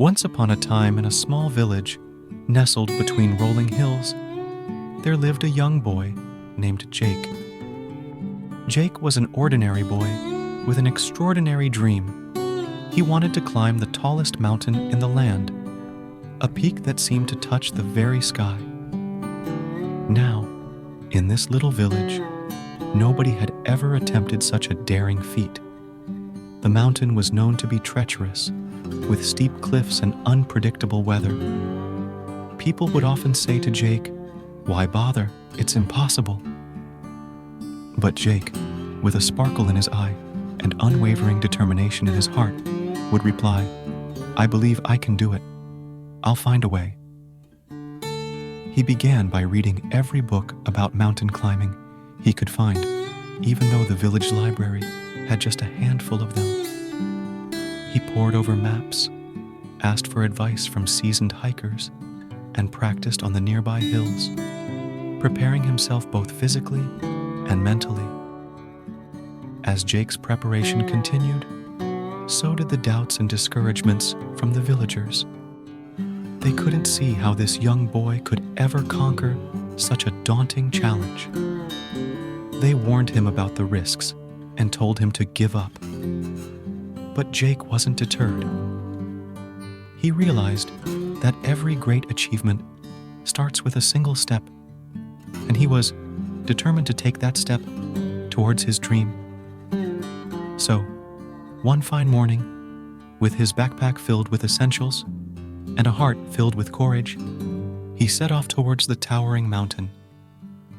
Once upon a time in a small village, nestled between rolling hills, there lived a young boy named Jake. Jake was an ordinary boy with an extraordinary dream. He wanted to climb the tallest mountain in the land, a peak that seemed to touch the very sky. Now, in this little village, nobody had ever attempted such a daring feat. The mountain was known to be treacherous, with steep cliffs and unpredictable weather. People would often say to Jake, "Why bother? It's impossible." But Jake, with a sparkle in his eye and unwavering determination in his heart, would reply, "I believe I can do it. I'll find a way." He began by reading every book about mountain climbing he could find, even though the village library had just a handful of them. He pored over maps, asked for advice from seasoned hikers, and practiced on the nearby hills, preparing himself both physically and mentally. As Jake's preparation continued, so did the doubts and discouragements from the villagers. They couldn't see how this young boy could ever conquer such a daunting challenge. They warned him about the risks and told him to give up. But Jake wasn't deterred. He realized that every great achievement starts with a single step, and he was determined to take that step towards his dream. So, one fine morning, with his backpack filled with essentials and a heart filled with courage, he set off towards the towering mountain.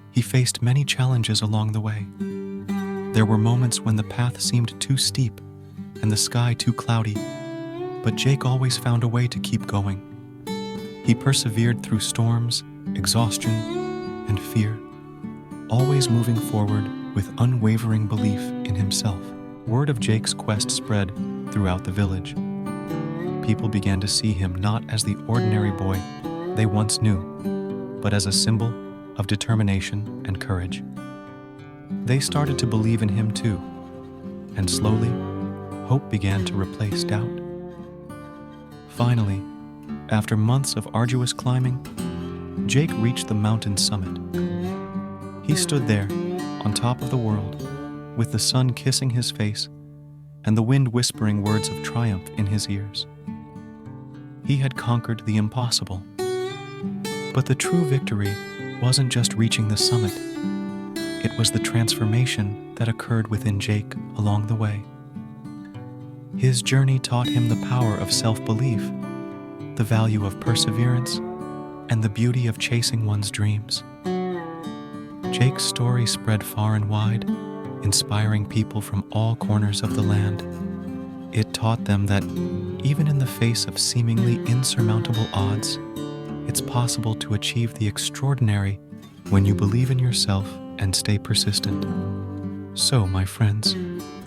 He faced many challenges along the way. There were moments when the path seemed too steep and the sky too cloudy, but Jake always found a way to keep going. He persevered through storms, exhaustion, and fear, always moving forward with unwavering belief in himself. Word of Jake's quest spread throughout the village. People began to see him not as the ordinary boy they once knew, but as a symbol of determination and courage. They started to believe in him too, and slowly, hope began to replace doubt. Finally, after months of arduous climbing, Jake reached the mountain summit. He stood there, on top of the world, with the sun kissing his face and the wind whispering words of triumph in his ears. He had conquered the impossible. But the true victory wasn't just reaching the summit. It was the transformation that occurred within Jake along the way. His journey taught him the power of self-belief, the value of perseverance, and the beauty of chasing one's dreams. Jake's story spread far and wide, inspiring people from all corners of the land. It taught them that even in the face of seemingly insurmountable odds, it's possible to achieve the extraordinary when you believe in yourself and stay persistent. So, my friends,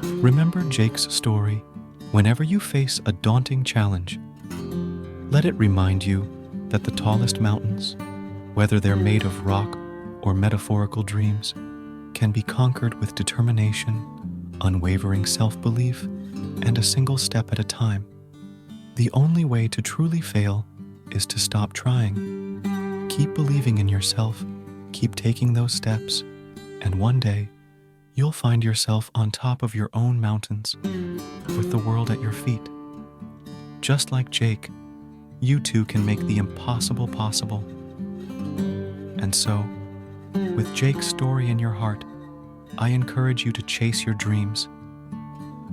remember Jake's story whenever you face a daunting challenge. Let it remind you that the tallest mountains, whether they're made of rock or metaphorical dreams, can be conquered with determination, unwavering self-belief, and a single step at a time. The only way to truly fail is to stop trying. Keep believing in yourself, keep taking those steps, and one day, you'll find yourself on top of your own mountains, with the world at your feet. Just like Jake, you too can make the impossible possible. And so, with Jake's story in your heart, I encourage you to chase your dreams,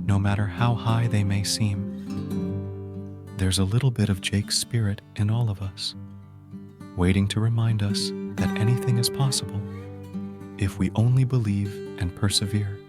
no matter how high they may seem. There's a little bit of Jake's spirit in all of us, waiting to remind us that anything is possible if we only believe and persevere.